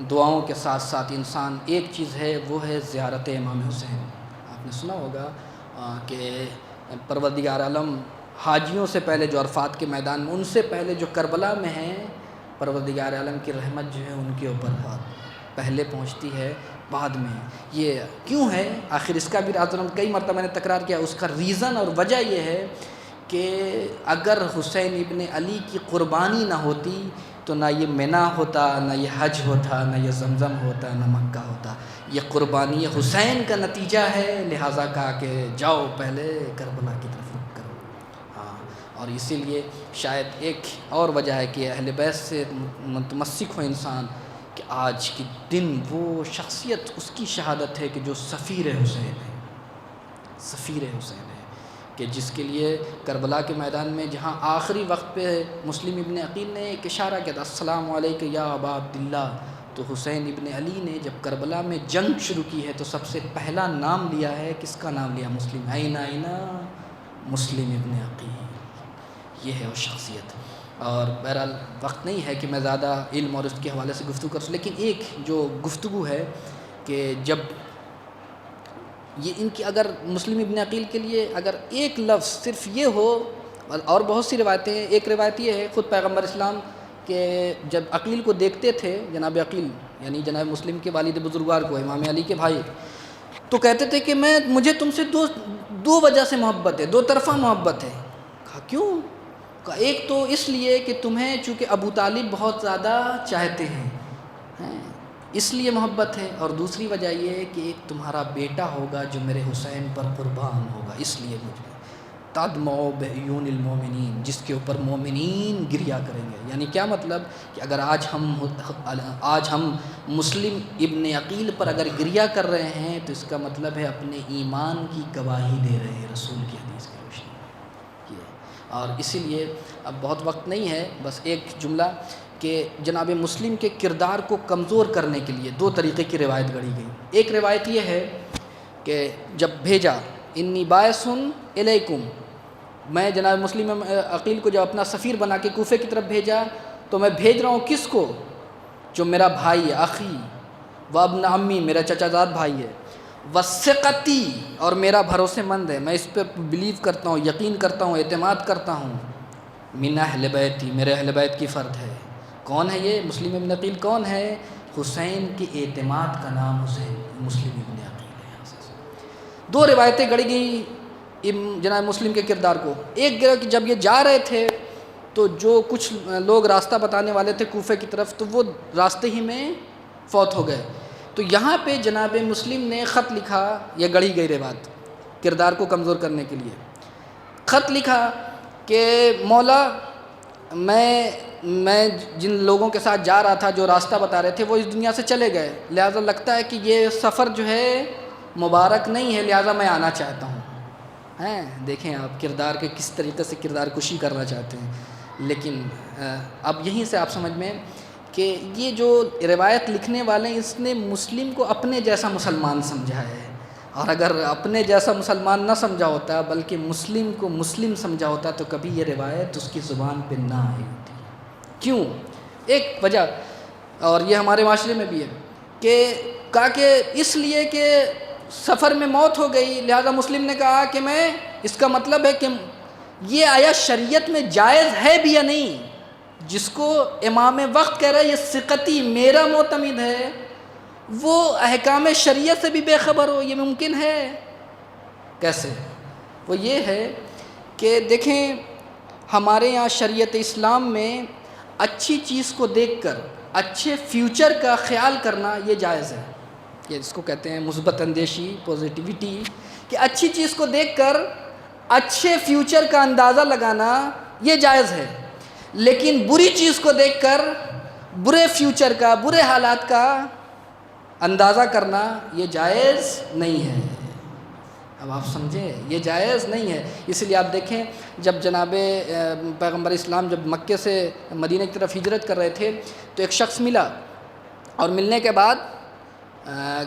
دعاؤں کے ساتھ ساتھ انسان ایک چیز ہے وہ ہے زیارت امام حسین۔ آپ نے سنا ہوگا کہ پروردگار عالم حاجیوں سے پہلے جو عرفات کے میدان میں، ان سے پہلے جو کربلا میں ہیں، پروردگار عالم کی رحمت جو ہے ان کے اوپر ہے، پہلے پہنچتی ہے بعد میں. یہ کیوں ہے آخر؟ اس کا بھی کئی مرتبہ میں نے تکرار کیا. اس کا ریزن اور وجہ یہ ہے کہ اگر حسین ابن علی کی قربانی نہ ہوتی تو نہ یہ منی ہوتا، نہ یہ حج ہوتا، نہ یہ زمزم ہوتا، نہ مکہ ہوتا. یہ قربانی حسین کا نتیجہ ہے، لہٰذا کہا کہ جاؤ پہلے کربلا کی طرف رخ کرو. ہاں، اور اسی لیے شاید ایک اور وجہ ہے کہ اہل بیت سے متمسک ہو انسان کہ آج کے دن وہ شخصیت اس کی شہادت ہے کہ جو سفیر حسین ہے، سفیر حسین ہے، کہ جس کے لیے کربلا کے میدان میں جہاں آخری وقت پہ مسلم ابن عقیل نے ایک اشارہ کیا تھا، السلام علیکم یا ابا عبداللہ، تو حسین ابن علی نے جب کربلا میں جنگ شروع کی ہے تو سب سے پہلا نام لیا ہے. کس کا نام لیا؟ مسلم. اینا مسلم ابن عقیل. یہ ہے وہ شخصیت. اور بہرحال وقت نہیں ہے کہ میں زیادہ علم اور اس کے حوالے سے گفتگو کروں، لیکن ایک جو گفتگو ہے کہ جب یہ ان کی اگر مسلم ابن عقیل کے لیے اگر ایک لفظ صرف یہ ہو، اور بہت سی روایتیں ہیں. ایک روایت یہ ہے خود پیغمبر اسلام کہ جب عقیل کو دیکھتے تھے، جناب عقیل یعنی جناب مسلم کے والد بزرگوار کو، امام علی کے بھائی، تو کہتے تھے کہ مجھے تم سے دو وجہ سے محبت ہے، دو طرفہ محبت ہے. کہا کیوں؟ کہا ایک تو اس لیے کہ تمہیں چونکہ ابو طالب بہت زیادہ چاہتے ہیں اس لیے محبت ہے، اور دوسری وجہ یہ ہے کہ ایک تمہارا بیٹا ہوگا جو میرے حسین پر قربان ہوگا، اس لیے مجھے تدمع بعیون المومنین، جس کے اوپر مومنین گریا کریں گے. یعنی کیا مطلب کہ اگر آج ہم مسلم ابن عقیل پر اگر گریا کر رہے ہیں تو اس کا مطلب ہے اپنے ایمان کی گواہی دے رہے ہیں رسول کی حدیث کی روشنی میں. اور اسی لیے اب بہت وقت نہیں ہے، بس ایک جملہ کہ جناب مسلم کے کردار کو کمزور کرنے کے لیے دو طریقے کی روایت گڑھی گئی. ایک روایت یہ ہے کہ جب بھیجا انی باعث الیکم، میں جناب مسلم عقیل کو جب اپنا سفیر بنا کے کوفے کی طرف بھیجا تو میں بھیج رہا ہوں کس کو؟ جو میرا بھائی ہے، اخی و ابن عمی، میرا چچا زاد بھائی ہے، وثقتی، اور میرا بھروسے مند ہے، میں اس پہ بلیو کرتا ہوں، یقین کرتا ہوں، اعتماد کرتا ہوں، من اہل بیتی، میرے اہل بیت کی فرد ہے. کون ہے یہ؟ مسلم ابن عقیل کون ہے؟ حسین کے اعتماد کا نام حسین مسلم ابن عقیل ہے. دو روایتیں گڑھی گئیں جناب مسلم کے کردار کو. ایک کہ جب یہ جا رہے تھے تو جو کچھ لوگ راستہ بتانے والے تھے کوفے کی طرف، تو وہ راستے ہی میں فوت ہو گئے. تو یہاں پہ جناب مسلم نے خط لکھا، یہ گڑھی گئی روایت کردار کو کمزور کرنے کے لیے. خط لکھا کہ مولا میں جن لوگوں کے ساتھ جا رہا تھا جو راستہ بتا رہے تھے وہ اس دنیا سے چلے گئے، لہٰذا لگتا ہے کہ یہ سفر جو ہے مبارک نہیں ہے، لہٰذا میں آنا چاہتا ہوں. دیکھیں آپ کردار کے کس طریقے سے کردار کشی کرنا چاہتے ہیں. لیکن اب یہیں سے آپ سمجھ میں کہ یہ جو روایت لکھنے والے ہیں اس نے مسلم کو اپنے جیسا مسلمان سمجھا ہے، اور اگر اپنے جیسا مسلمان نہ سمجھا ہوتا بلکہ مسلم کو مسلم سمجھا ہوتا تو کبھی یہ روایت اس کی زبان پہ نہ آئی ہوتی. کیوں؟ ایک وجہ، اور یہ ہمارے معاشرے میں بھی ہے، کہ کہا کہ اس لیے کہ سفر میں موت ہو گئی، لہذا مسلم نے کہا کہ میں، اس کا مطلب ہے کہ یہ آیا شریعت میں جائز ہے بھی یا نہیں. جس کو امام وقت کہہ رہا ہے یہ ثقتی میرا معتمد ہے، وہ احکام شریعت سے بھی بے خبر ہو، یہ ممکن ہے؟ کیسے؟ وہ یہ ہے کہ دیکھیں ہمارے یہاں شریعت اسلام میں اچھی چیز کو دیکھ کر اچھے فیوچر کا خیال کرنا یہ جائز ہے. یہ اس کو کہتے ہیں مثبت اندیشی، پوزیٹیوٹی، کہ اچھی چیز کو دیکھ کر اچھے فیوچر کا اندازہ لگانا یہ جائز ہے. لیکن بری چیز کو دیکھ کر برے فیوچر کا، برے حالات کا اندازہ کرنا یہ جائز نہیں ہے. اب آپ سمجھیں یہ جائز نہیں ہے. اس لیے آپ دیکھیں جب جناب پیغمبر اسلام جب مکے سے مدینہ کی طرف ہجرت کر رہے تھے تو ایک شخص ملا، اور ملنے کے بعد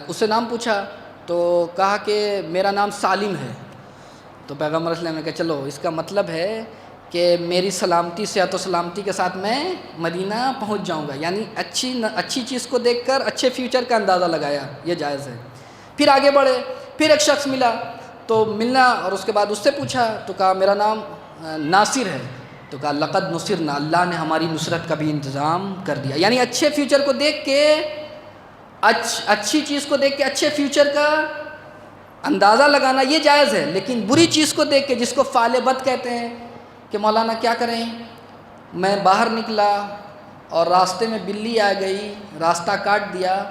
اس سے نام پوچھا تو کہا کہ میرا نام سالم ہے. تو پیغمبر اسلام نے کہا چلو اس کا مطلب ہے کہ میری سلامتی، صحت و سلامتی کے ساتھ میں مدینہ پہنچ جاؤں گا. یعنی اچھی چیز کو دیکھ کر اچھے فیوچر کا اندازہ لگایا، یہ جائز ہے. پھر آگے بڑھے، پھر ایک شخص ملا تو ملنا، اور اس کے بعد اس سے پوچھا تو کہا میرا نام ناصر ہے. تو کہا لقد نصرنا، اللہ نے ہماری نصرت کا بھی انتظام کر دیا. یعنی اچھے فیوچر کو دیکھ کے اچھی چیز کو دیکھ کے اچھے فیوچر کا اندازہ لگانا یہ جائز ہے، لیکن بری چیز کو دیکھ کے، جس کو فعل بد کہتے ہیں، کہ مولانا کیا کریں، میں باہر نکلا اور راستے میں بلی آ گئی، راستہ کاٹ دیا،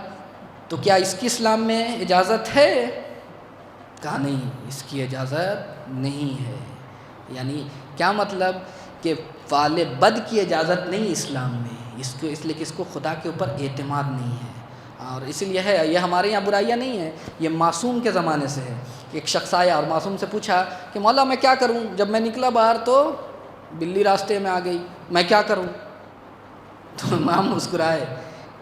تو کیا اس کی اسلام میں اجازت ہے؟ کہا نہیں، اس کی اجازت نہیں ہے۔ یعنی کیا مطلب کہ فعل بد کی اجازت نہیں اسلام میں، اس لیے کہ اس کو خدا کے اوپر اعتماد نہیں ہے۔ اور اس لیے ہے، یہ ہمارے یہاں برائیاں نہیں ہیں، یہ معصوم کے زمانے سے ہے۔ ایک شخص آیا اور معصوم سے پوچھا کہ مولا میں کیا کروں، جب میں نکلا باہر تو بلی راستے میں آ گئی، میں کیا کروں؟ تو امام مسکرائے،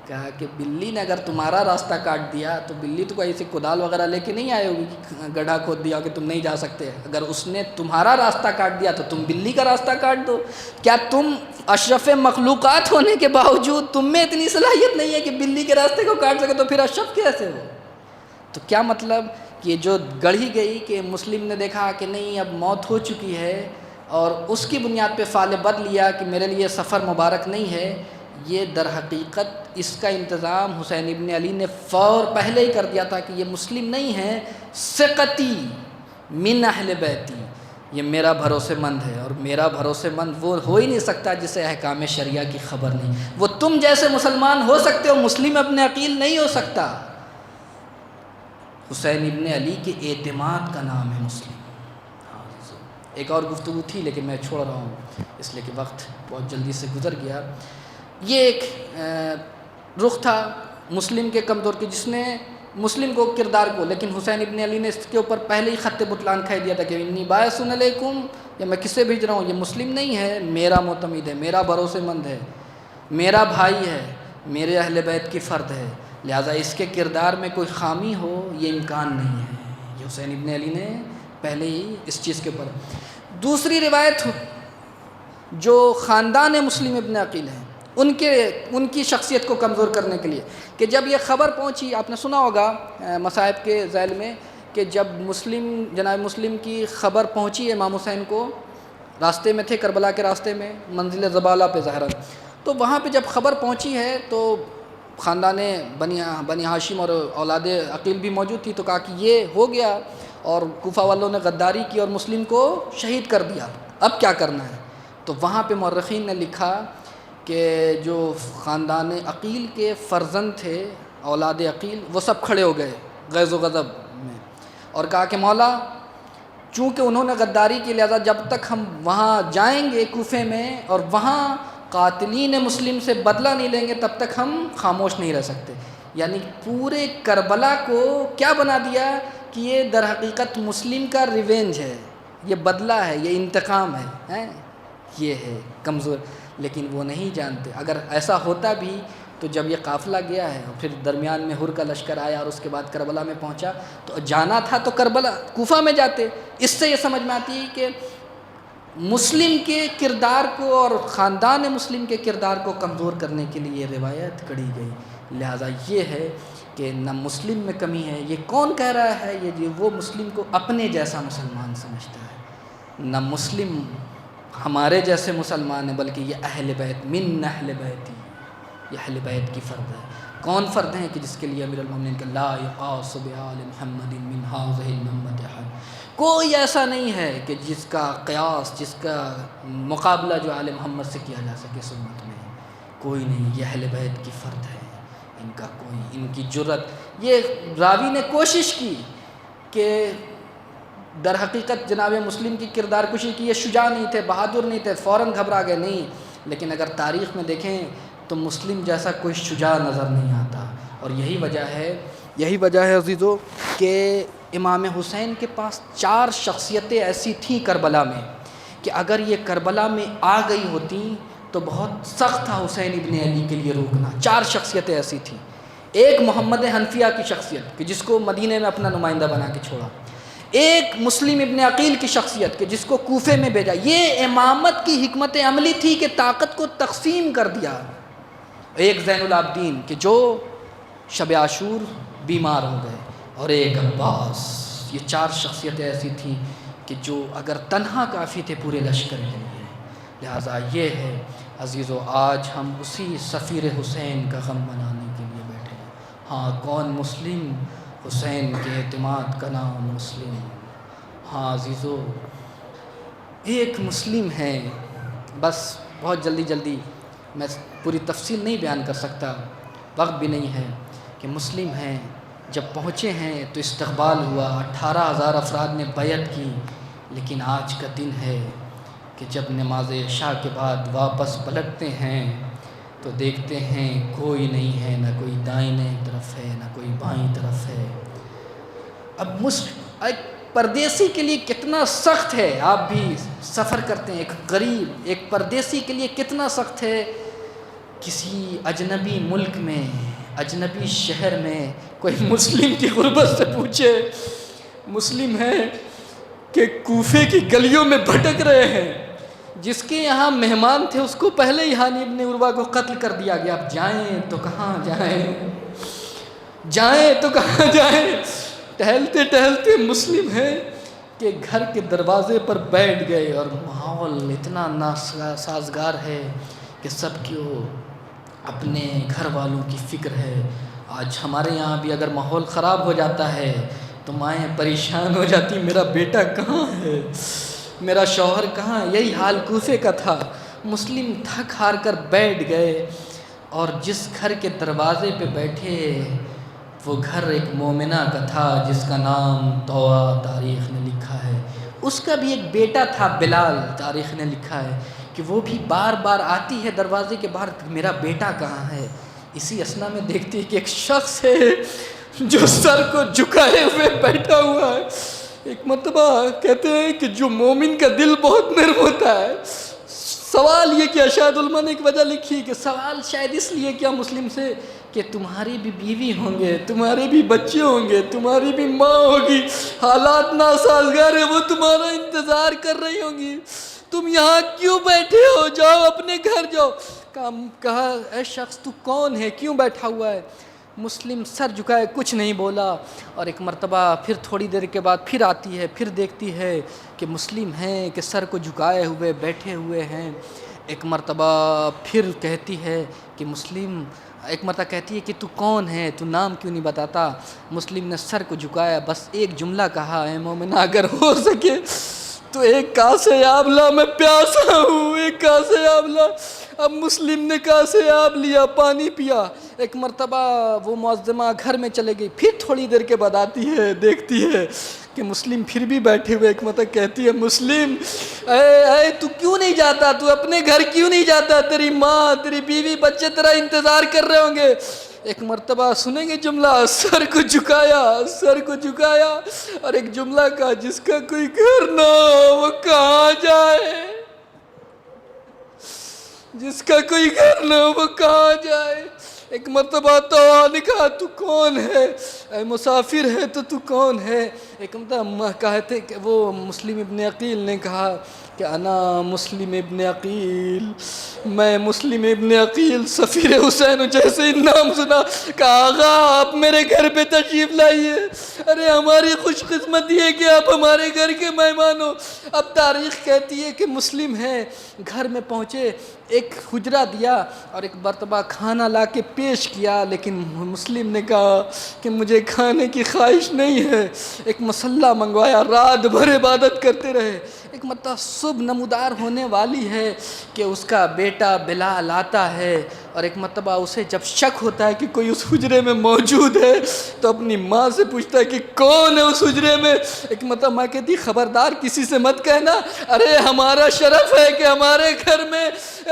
کہا کہ بلی نے اگر تمہارا راستہ کاٹ دیا تو بلی تو کوئی ایسی کدال وغیرہ لے کے نہیں آئے ہوگی کہ گڈھا کھود دیا کہ تم نہیں جا سکتے، اگر اس نے تمہارا راستہ کاٹ دیا تو تم بلی کا راستہ کاٹ دو۔ کیا تم اشرف مخلوقات ہونے کے باوجود تم میں اتنی صلاحیت نہیں ہے کہ بلی کے راستے کو کاٹ سکے، تو پھر اشرف کیسے ہو؟ تو کیا مطلب کہ جو گڑھی گئی کہ مسلم نے دیکھا کہ نہیں اب موت ہو چکی ہے، اور اس کی بنیاد پہ فعل بد لیا کہ میرے لیے سفر مبارک نہیں ہے، یہ در حقیقت اس کا انتظام حسین ابن علی نے پہلے ہی کر دیا تھا کہ یہ مسلم نہیں ہے، ثقتی من اہل بیتی، یہ میرا بھروسے مند ہے، اور میرا بھروسے مند وہ ہو ہی نہیں سکتا جسے احکام شریعہ کی خبر نہیں۔ وہ تم جیسے مسلمان ہو سکتے ہو، مسلم ابن عقیل نہیں ہو سکتا۔ حسین ابن علی کے اعتماد کا نام ہے مسلم۔ ایک اور گفتگو تھی لیکن میں چھوڑ رہا ہوں اس لیے کہ وقت بہت جلدی سے گزر گیا۔ یہ ایک رخ تھا مسلم کے کمزور کی، جس نے مسلم کو کردار کو، لیکن حسین ابن علی نے اس کے اوپر پہلے ہی خط بطلان کھا دیا تھا کہ انی باعث علیکم، یا میں کسے بھیج رہا ہوں، یہ مسلم نہیں ہے، میرا معتمد ہے، میرا بھروسے مند ہے، میرا بھائی ہے، میرے اہل بیت کی فرد ہے، لہٰذا اس کے کردار میں کوئی خامی ہو یہ امکان نہیں ہے۔ یہ حسین ابن علی نے پہلے ہی اس چیز کے اوپر۔ دوسری روایت جو خاندان مسلم ابن عقیل ہیں ان کی شخصیت کو کمزور کرنے کے لیے، کہ جب یہ خبر پہنچی، آپ نے سنا ہوگا مصائب کے ذیل میں کہ جب جناب مسلم کی خبر پہنچی امام حسین کو، راستے میں تھے کربلا کے راستے میں منزل زبالہ پہ ظاہراً، تو وہاں پہ جب خبر پہنچی ہے تو خاندان بنی ہاشم اور اولاد عقیل بھی موجود تھی، تو کہا کہ یہ ہو گیا اور کوفہ والوں نے غداری کی اور مسلم کو شہید کر دیا، اب کیا کرنا ہے؟ تو وہاں پہ مورخین نے لکھا کہ جو خاندان عقیل کے فرزند تھے، اولاد عقیل، وہ سب کھڑے ہو گئے غیظ و غضب میں، اور کہا کہ مولا چونکہ انہوں نے غداری کی، لہذا جب تک ہم وہاں جائیں گے کوفے میں اور وہاں قاتلین مسلم سے بدلہ نہیں لیں گے تب تک ہم خاموش نہیں رہ سکتے۔ یعنی پورے کربلا کو کیا بنا دیا کہ یہ در حقیقت مسلم کا ریونج ہے، یہ بدلہ ہے، یہ انتقام ہے، یہ ہے کمزور۔ لیکن وہ نہیں جانتے، اگر ایسا ہوتا بھی تو جب یہ قافلہ گیا ہے اور پھر درمیان میں ہر کا لشکر آیا اور اس کے بعد کربلا میں پہنچا، تو جانا تھا تو کربلا کوفہ میں جاتے۔ اس سے یہ سمجھ میں آتی ہے کہ مسلم کے کردار کو اور خاندان مسلم کے کردار کو کمزور کرنے کے لیے یہ روایت کڑی گئی۔ لہٰذا یہ ہے کہ نہ مسلم میں کمی ہے، یہ کون کہہ رہا ہے، یہ وہ مسلم کو اپنے جیسا مسلمان سمجھتا ہے، نہ مسلم ہمارے جیسے مسلمان ہیں، بلکہ یہ اہل بیت من اہل بیتی، یہ اہل بیت کی فرد ہے۔ کون فرد ہیں کہ جس کے لیے امیر المومنین کہ لا یقاس بآل محمد من هذه الامة احد، کوئی ایسا نہیں ہے کہ جس کا قیاس، جس کا مقابلہ جو آل محمد سے کیا جا سکے، سنت میں کوئی نہیں، یہ اہل بیت کی فرد ہے، ان کا کوئی، ان کی جرت۔ یہ راوی نے کوشش کی کہ در حقیقت جناب مسلم کی کردار کشی کی، یہ شجاع نہیں تھے، بہادر نہیں تھے، فوراً گھبرا گئے، نہیں، لیکن اگر تاریخ میں دیکھیں تو مسلم جیسا کوئی شجاع نظر نہیں آتا۔ اور یہی وجہ ہے عزیزو کہ امام حسین کے پاس 4 شخصیتیں ایسی تھیں کربلا میں کہ اگر یہ کربلا میں آ گئی ہوتی تو بہت سخت تھا حسین ابن علی کے لیے روکنا۔ 4 شخصیتیں ایسی تھیں۔ ایک محمد حنفیہ کی شخصیت کہ جس کو مدینے میں اپنا نمائندہ بنا کے چھوڑا، ایک مسلم ابن عقیل کی شخصیت کہ جس کو کوفے میں بھیجا۔ یہ امامت کی حکمت عملی تھی کہ طاقت کو تقسیم کر دیا۔ ایک زین العابدین کہ جو شب عاشور بیمار ہو گئے، اور ایک عباس۔ یہ 4 شخصیتیں ایسی تھیں کہ جو اگر تنہا کافی تھے پورے لشکر کے لیے۔ لہٰذا یہ ہے عزیزو، آج ہم اسی سفیر حسین کا غم منانے کے لیے بیٹھے ہیں۔ ہاں کون مسلم، حسین کے اعتماد کا نام مسلم۔ ہاں عزیزو، ایک مسلم ہے، بس بہت جلدی میں پوری تفصیل نہیں بیان کر سکتا، وقت بھی نہیں ہے، کہ مسلم ہیں جب پہنچے ہیں تو استقبال ہوا، 18,000 افراد نے بیعت کی، لیکن آج کا دن ہے کہ جب نماز عشاء کے بعد واپس پلٹتے ہیں تو دیکھتے ہیں کوئی نہیں ہے، نہ کوئی دائیں طرف ہے نہ کوئی بائیں طرف ہے۔ اب ایک پردیسی کے لیے کتنا سخت ہے، آپ بھی سفر کرتے ہیں، ایک غریب ایک پردیسی کے لیے کتنا سخت ہے، کسی اجنبی ملک میں، اجنبی شہر میں کوئی مسلم کی غربت سے پوچھے، مسلم ہیں کہ کوفے کی گلیوں میں بھٹک رہے ہیں، جس کے یہاں مہمان تھے اس کو پہلے ہی حانی ابن عروہ کو قتل کر دیا گیا، اب جائیں تو کہاں جائیں، جائیں تو کہاں جائیں، ٹہلتے ٹہلتے مسلم ہیں کہ گھر کے دروازے پر بیٹھ گئے، اور ماحول اتنا ناسازگار ہے کہ سب کو اپنے گھر والوں کی فکر ہے۔ آج ہمارے یہاں بھی اگر ماحول خراب ہو جاتا ہے تو مائیں پریشان ہو جاتی، میرا بیٹا کہاں ہے، میرا شوہر کہاں، یہی حال کوفے کا تھا۔ مسلم تھک ہار کر بیٹھ گئے، اور جس گھر کے دروازے پہ بیٹھے وہ گھر ایک مومنہ کا تھا جس کا نام طوٰا تاریخ نے لکھا ہے، اس کا بھی ایک بیٹا تھا بلال، تاریخ نے لکھا ہے کہ وہ بھی بار بار آتی ہے دروازے کے باہر، میرا بیٹا کہاں ہے۔ اسی اثنا میں دیکھتی ہے کہ ایک شخص ہے جو سر کو جھکائے ہوئے بیٹھا ہوا ہے۔ ایک مرتبہ کہتے ہیں کہ جو مومن کا دل بہت نرم ہوتا ہے، سوال یہ کہ اشاد علماء نے ایک وجہ لکھی کہ سوال شاید اس لیے کیا مسلم سے کہ تمہاری بھی بیوی ہوں گے، تمہارے بھی بچے ہوں گے، تمہاری بھی ماں ہوگی، حالات ناسازگار ہیں، وہ تمہارا انتظار کر رہی ہوں گی، تم یہاں کیوں بیٹھے ہو، جاؤ اپنے گھر جاؤ۔ کہا اے شخص تو کون ہے، کیوں بیٹھا ہوا ہے؟ مسلم سر جھکائے کچھ نہیں بولا، اور ایک مرتبہ پھر تھوڑی دیر کے بعد پھر آتی ہے، پھر دیکھتی ہے کہ مسلم ہیں کہ سر کو جھکائے ہوئے بیٹھے ہوئے ہیں۔ ایک مرتبہ پھر کہتی ہے کہ مسلم، ایک مرتبہ کہتی ہے کہ تو کون ہے، تو نام کیوں نہیں بتاتا؟ مسلم نے سر کو جھکایا، بس ایک جملہ کہا، اے مومنہ اگر ہو سکے تو ایک کاسے آب لا، میں پیاسا ہوں، ایک کاسے آب لا۔ اب مسلم نے کاسے آب لیا، پانی پیا۔ ایک مرتبہ وہ معظمہ گھر میں چلے گئی، پھر تھوڑی دیر کے بعد آتی ہے، دیکھتی ہے کہ مسلم پھر بھی بیٹھے ہوئے، ایک مرتبہ کہتی ہے مسلم اے تو کیوں نہیں جاتا، تو اپنے گھر کیوں نہیں جاتا، تیری ماں تیری بیوی بچے تیرا انتظار کر رہے ہوں گے۔ ایک مرتبہ سنیں گے جملہ، سر کو جھکایا اور ایک جملہ کہا، جس کا کوئی گھر نہ ہو وہ کہاں جائے، جس کا کوئی گھر نہ ہو وہ کہاں جائے۔ ایک مرتبہ طوٰا نے کہا تو کون ہے، اے مسافر ہے تو کون ہے؟ ایک مرتبہ کہتے کہ وہ مسلم ابن عقیل نے کہا کہ انا مسلم ابن عقیل، میں مسلم ابن عقیل سفیر حسین ہوں۔ جیسے ہی نام سنا کہا آغا آپ میرے گھر پہ تشریف لائیے، ارے ہماری خوش قسمتی ہے کہ آپ ہمارے گھر کے مہمان ہو۔ اب تاریخ کہتی ہے کہ مسلم ہے، گھر میں پہنچے، ایک حجرہ دیا اور ایک مرتبہ کھانا لا کے پیش کیا، لیکن مسلم نے کہا کہ مجھے کھانے کی خواہش نہیں ہے۔ ایک مسلح منگوایا، رات بھر عبادت کرتے رہے۔ ایک مرتبہ صبح نمودار ہونے والی ہے کہ اس کا بیٹا بلال آتا ہے، اور ایک مرتبہ اسے جب شک ہوتا ہے کہ کوئی اس حجرے میں موجود ہے تو اپنی ماں سے پوچھتا ہے کہ کون ہے اس حجرے میں۔ ایک مرتبہ ماں کہتی خبردار کسی سے مت کہنا، ارے ہمارا شرف ہے کہ ہمارے گھر میں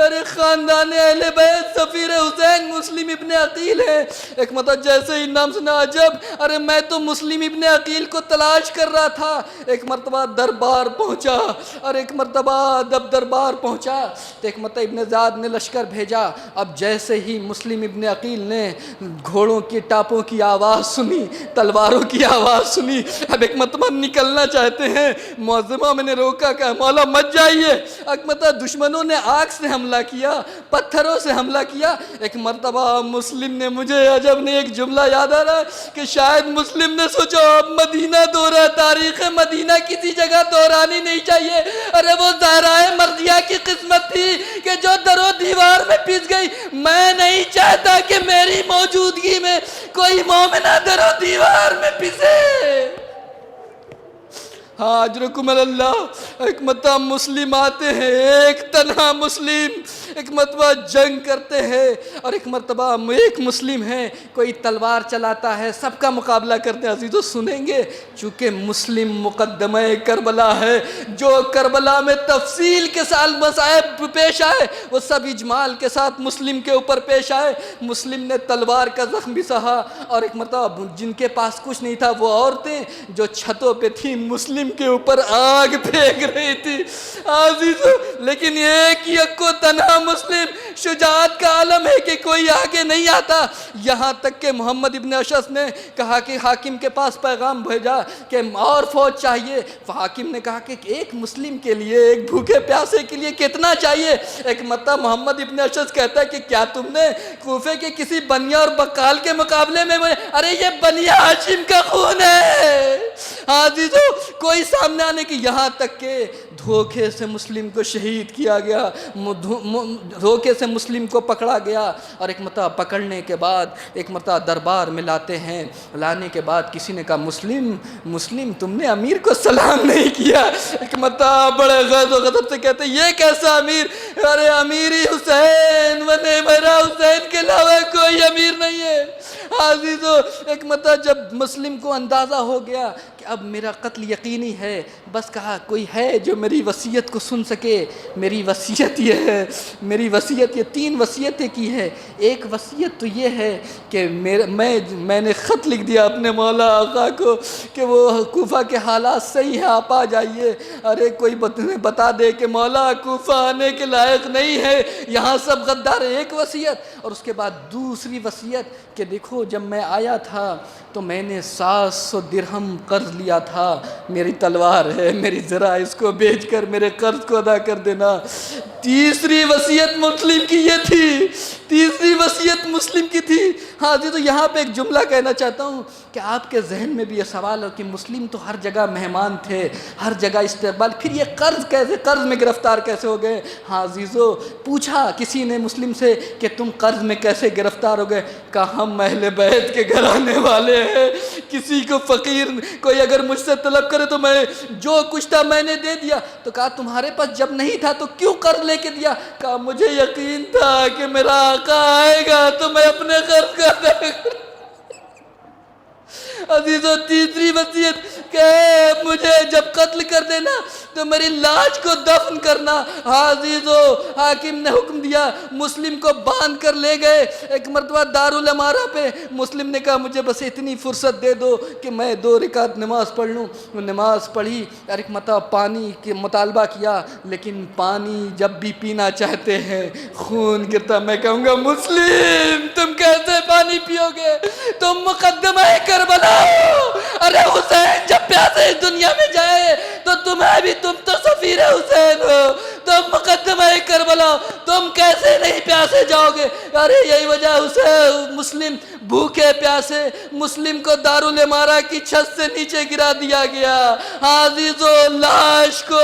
ارے خاندان اہل بیت سفیر حسین مسلم ابن عقیل ہے۔ ایک مرتبہ جیسے ہی نام سنا عجب، ارے میں تو مسلم ابن عقیل کو تلاش کر رہا تھا۔ ایک مرتبہ دربار پہنچا، اور ایک مرتبہ جب دربار پہنچا تو ایک مرتبہ ابن زیاد نے لشکر بھیجا۔ اب جیسے ہی مسلم ابن عقیل نے گھوڑوں کی ٹاپوں کی آواز سنی، تلواروں کی آواز سنی، اب ایک مرتبہ نکلنا چاہتے ہیں، معظمہ میں نے روکا کہ مولا مت جائیے۔ ایک مرتبہ دشمنوں نے آگ سے حملہ کیا، پتھروں سے حملہ کیا۔ ایک مرتبہ مسلم نے، مجھے عجب نے ایک جملہ یاد آ رہا ہے کہ شاید مسلم نے سوچا اب مدینہ دورہ، تاریخ مدینہ کسی جگہ دورانی نہیں چاہیے۔ ارے وہ زہرائے مرضیہ کی قسمت تھی کہ جو در و دیوار میں پس گئی۔ میں نہیں چاہتا کہ میری موجودگی میں کوئی مومنہ در و دیوار میں پسے. ہاں اجرکم اللہ. ایک مرتبہ مسلم آتے ہیں، ایک تنہا مسلم ایک مرتبہ جنگ کرتے ہیں، اور ایک مرتبہ ایک مسلم ہے کوئی تلوار چلاتا ہے، سب کا مقابلہ کرتے ہیں. عزیزو سنیں گے، چونکہ مسلم مقدمہ کربلا ہے، جو کربلا میں تفصیل کے ساتھ مصائب پیش آئے وہ سب اجمال کے ساتھ مسلم کے اوپر پیش آئے. مسلم نے تلوار کا زخم بھی سہا، اور ایک مرتبہ جن کے پاس کچھ نہیں تھا وہ عورتیں جو چھتوں پہ تھیں مسلم کے اوپر آگ پھینک رہی تھی. عزیزو لیکن ایک یکو تنہا مسلم، شجاعت کا عالم ہے کہ کوئی آگے نہیں آتا. یہاں تک کہ محمد ابن اشعث نے کہا کہ حاکم کے پاس پیغام بھیجا کہ اور فوج چاہیے. حاکم نے کہا کہ ایک مسلم کے لیے، ایک بھوکے پیاسے کے لیے کتنا چاہیے؟ ایک مرتبہ محمد ابن اشعث کہتا ہے کہ کیا تم نے کوفے کے کسی بنیا اور بقال کے مقابلے میں ارے یہ بنی ہاشم کا خون ہے. عزیزو کوئی سامنے آنے کی، یہاں تک کہ دھوکے سے مسلم کو شہید کیا گیا، دھوکے سے مسلم کو پکڑا گیا. اور ایک مرتبہ پکڑنے کے بعد ایک مرتبہ دربار میں لاتے ہیں. لانے کے بعد کسی نے کہا مسلم تم نے امیر کو سلام نہیں کیا. ایک مرتبہ بڑے غضب و غضب سے کہتے ہیں یہ کیسا امیر؟ ارے امیری حسین ونے میرا حسین کے علاوہ کوئی امیر نہیں ہے. عزیزو ایک مرتبہ جب مسلم کو اندازہ ہو گیا کہ اب میرا قتل یقینی ہے، بس کہا کوئی ہے جو میری وصیت کو سن سکے. میری وصیت یہ ہے، میری وصیت یہ 3 وصیتیں کی ہے. ایک وصیت تو یہ ہے کہ میں نے خط لکھ دیا اپنے مولا آقا کو کہ وہ کوفہ کے حالات صحیح ہیں، آپ آ جائیے. ارے کوئی بتا دے کہ مولا کوفہ آنے کے لائق نہیں ہے، یہاں سب غدار ہے. ایک وصیت. اور اس کے بعد دوسری وصیت کہ دیکھو جب میں آیا تھا تو میں نے 700 درہم قرض لیا تھا، میری تلوار ہے، میری ذرا اس کو بیچ کر میرے قرض کو ادا کر دینا. تیسری وصیت مسلم کی یہ تھی، تیسری وصیت مسلم کی تھی. ہاں جی تو یہاں پہ ایک جملہ کہنا چاہتا ہوں کہ آپ کے ذہن میں بھی یہ سوال ہو کہ مسلم تو ہر جگہ مہمان تھے، ہر جگہ استقبال، پھر یہ قرض میں گرفتار کیسے ہو گئے؟ ہاں عزیزو پوچھا کسی نے مسلم سے کہ تم قرض میں کیسے گرفتار ہو گئے؟ کہا ہم اہل بیت کے گھرانے والے ہیں، کسی کو فقیر کوئی اگر مجھ سے طلب کرے تو میں جو کچھ تھا میں نے دے دیا. تو کہا تمہارے پاس جب نہیں تھا تو کیوں قرض لے کے دیا؟ کہا مجھے یقین تھا کہ میرا آقا آئے گا تو میں اپنے قرض کا ادا کروں. عزیزو تیسری وصیت کہ مجھے جب قتل کر دینا تو میری لاش کو دفن کرنا. عزیزو حاکم نے حکم دیا، مسلم کو باندھ کر لے گئے. ایک مرتبہ دارالامارہ پہ مسلم نے کہا مجھے بس اتنی فرصت دے دو کہ میں 2 رکعت نماز پڑھ لوں. نماز پڑھی اور ایک مرتبہ پانی کے مطالبہ کیا، لیکن پانی جب بھی پینا چاہتے ہیں خون گرتا. میں کہوں گا مسلم تم کیسے پانی پیو گے؟ تم مقدمہ کربلا ہو. ارے حسین جب پیاسے اس دنیا میں جائے تو تمہیں بھی، تم تو سفیر حسین ہو، تم مقدمہ کربلا ہو، تم کیسے نہیں پیاسے جاؤ گے؟ ارے یہی وجہ حسین مسلم بھوکے پیاسے مسلم کو دارالامارہ کی چھت سے نیچے گرا دیا گیا. عزیزو لاش کو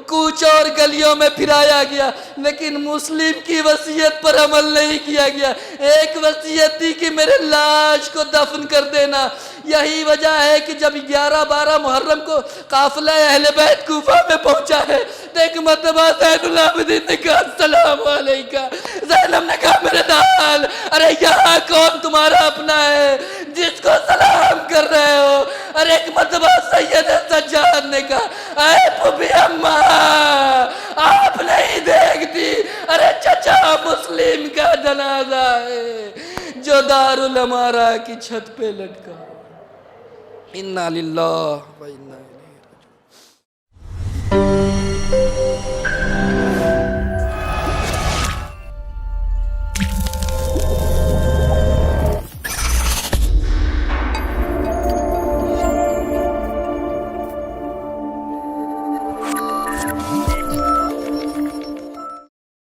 کوچوں اور گلیوں میں پھرایا گیا، لیکن مسلم کی وصیت پر عمل نہیں کیا گیا. ایک وصیت تھی کہ میرے لاش کو دفن کر دینا. یہی وجہ ہے کہ جب 11-12 محرم کو قافلہ اہل بیت کوفہ میں پہنچا ہے تو ایک مرتبہ زین العابدین نے کہا السلام علیکہ. زینب نے کہا میرے دال، ارے یہاں کون تمہارا اپنا ہے جس کو سلام کر رہے ہو؟ ارے ایک مرتبہ سید سجاد نے کہا اے پھوپھی اماں آپ نہیں دیکھتی، ارے چچا مسلم کا جنازہ ہے جو دارالامارہ کی چھت پہ لٹکا. انا للہ و انا